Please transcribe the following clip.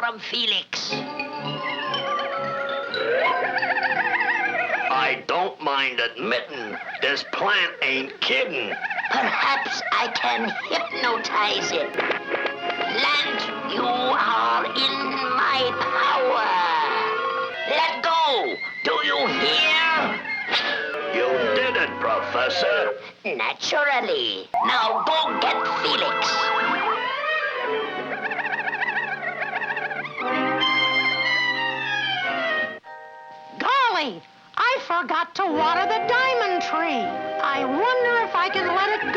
from Felix. I don't mind admitting this plant ain't kidding. Perhaps I can hypnotize it. Plant, you are in my power. Let go. Do you hear? You did it, Professor. Naturally. Now go get Felix. Golly, I forgot to water the diamond tree. I wonder if I can let it